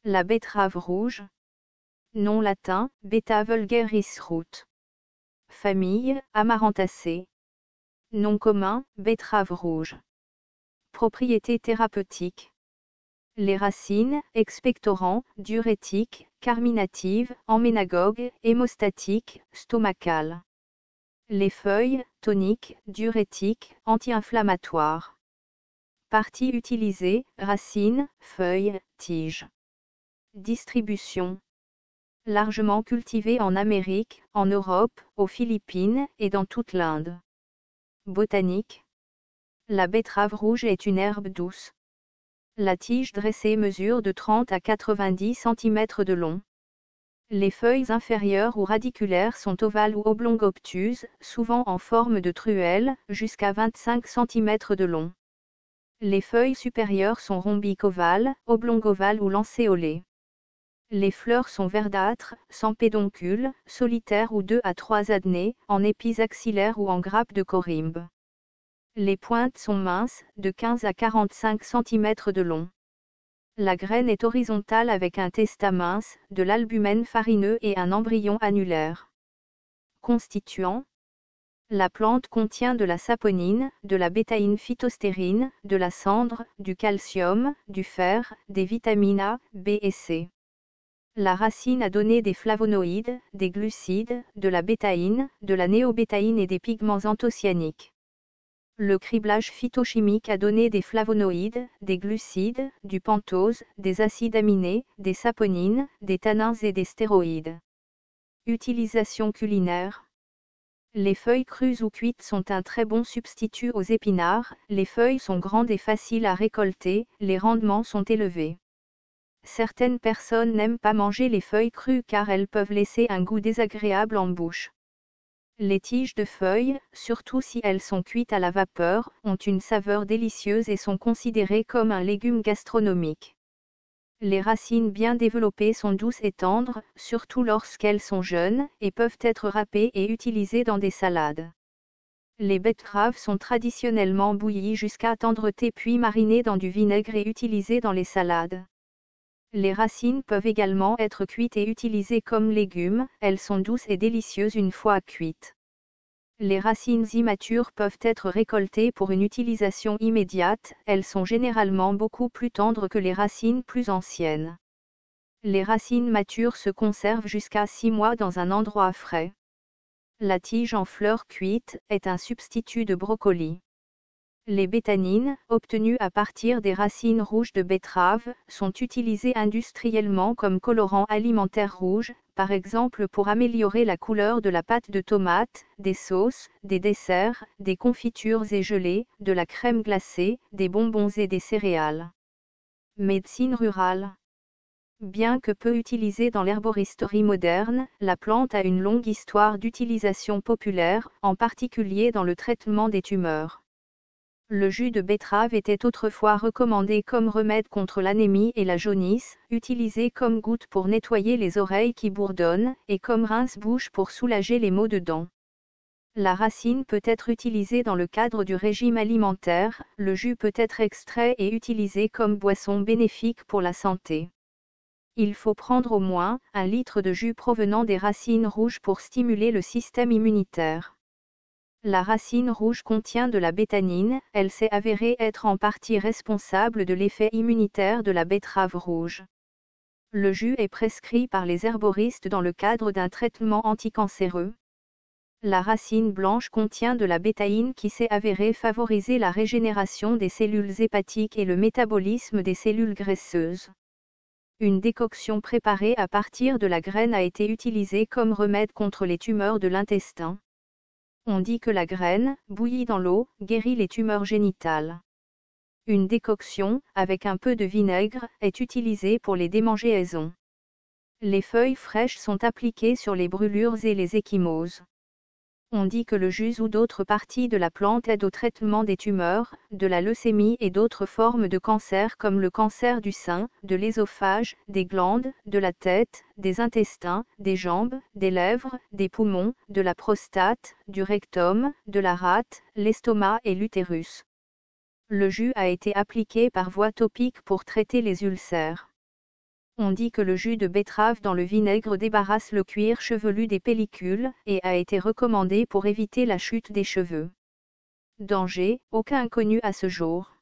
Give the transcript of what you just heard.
La betterave rouge. Nom latin, Beta vulgaris root. Famille, Amaranthaceae. Nom commun, betterave rouge. Propriétés thérapeutiques. Les racines, expectorants, diurétiques, carminatives, emménagogues, hémostatiques, stomacales. Les feuilles, toniques, diurétiques, anti-inflammatoires. Parties utilisées, racines, feuilles, tiges. Distribution. Largement cultivée en Amérique, en Europe, aux Philippines et dans toute l'Inde. Botanique. La betterave rouge est une herbe douce. La tige dressée mesure de 30 à 90 cm de long. Les feuilles inférieures ou radiculaires sont ovales ou oblongo-obtuses, souvent en forme de truelle, jusqu'à 25 cm de long. Les feuilles supérieures sont rhombiques-ovales, oblongo-ovales ou lancéolées. Les fleurs sont verdâtres, sans pédoncule, solitaires ou 2 à 3 adnées, en épis axillaires ou en grappes de corymbe. Les pointes sont minces, de 15 à 45 cm de long. La graine est horizontale avec un testat mince, de l'albumène farineux et un embryon annulaire. Constituants. La plante contient de la saponine, de la bétaïne phytostérine, de la cendre, du calcium, du fer, des vitamines A, B et C. La racine a donné des flavonoïdes, des glucides, de la bétaïne, de la néobétaïne et des pigments anthocyaniniques. Le criblage phytochimique a donné des flavonoïdes, des glucides, du pentose, des acides aminés, des saponines, des tannins et des stéroïdes. Utilisation culinaire. Les feuilles crues ou cuites sont un très bon substitut aux épinards, les feuilles sont grandes et faciles à récolter, les rendements sont élevés. Certaines personnes n'aiment pas manger les feuilles crues car elles peuvent laisser un goût désagréable en bouche. Les tiges de feuilles, surtout si elles sont cuites à la vapeur, ont une saveur délicieuse et sont considérées comme un légume gastronomique. Les racines bien développées sont douces et tendres, surtout lorsqu'elles sont jeunes, et peuvent être râpées et utilisées dans des salades. Les betteraves sont traditionnellement bouillies jusqu'à tendreté puis marinées dans du vinaigre et utilisées dans les salades. Les racines peuvent également être cuites et utilisées comme légumes, elles sont douces et délicieuses une fois cuites. Les racines immatures peuvent être récoltées pour une utilisation immédiate, elles sont généralement beaucoup plus tendres que les racines plus anciennes. Les racines matures se conservent jusqu'à 6 mois dans un endroit frais. La tige en fleurs cuites est un substitut de brocoli. Les bétanines, obtenues à partir des racines rouges de betterave, sont utilisées industriellement comme colorants alimentaires rouges, par exemple pour améliorer la couleur de la pâte de tomate, des sauces, des desserts, des confitures et gelées, de la crème glacée, des bonbons et des céréales. Médecine rurale. Bien que peu utilisée dans l'herboristerie moderne, la plante a une longue histoire d'utilisation populaire, en particulier dans le traitement des tumeurs. Le jus de betterave était autrefois recommandé comme remède contre l'anémie et la jaunisse, utilisé comme goutte pour nettoyer les oreilles qui bourdonnent, et comme rince-bouche pour soulager les maux de dents. La racine peut être utilisée dans le cadre du régime alimentaire, le jus peut être extrait et utilisé comme boisson bénéfique pour la santé. Il faut prendre au moins 1 litre de jus provenant des racines rouges pour stimuler le système immunitaire. La racine rouge contient de la bétanine, elle s'est avérée être en partie responsable de l'effet immunitaire de la betterave rouge. Le jus est prescrit par les herboristes dans le cadre d'un traitement anticancéreux. La racine blanche contient de la bétaïne qui s'est avérée favoriser la régénération des cellules hépatiques et le métabolisme des cellules graisseuses. Une décoction préparée à partir de la graine a été utilisée comme remède contre les tumeurs de l'intestin. On dit que la graine, bouillie dans l'eau, guérit les tumeurs génitales. Une décoction, avec un peu de vinaigre, est utilisée pour les démangeaisons. Les feuilles fraîches sont appliquées sur les brûlures et les ecchymoses. On dit que le jus ou d'autres parties de la plante aident au traitement des tumeurs, de la leucémie et d'autres formes de cancer comme le cancer du sein, de l'ésophage, des glandes, de la tête, des intestins, des jambes, des lèvres, des poumons, de la prostate, du rectum, de la rate, l'estomac et l'utérus. Le jus a été appliqué par voie topique pour traiter les ulcères. On dit que le jus de betterave dans le vinaigre débarrasse le cuir chevelu des pellicules, et a été recommandé pour éviter la chute des cheveux. Danger, aucun connu à ce jour.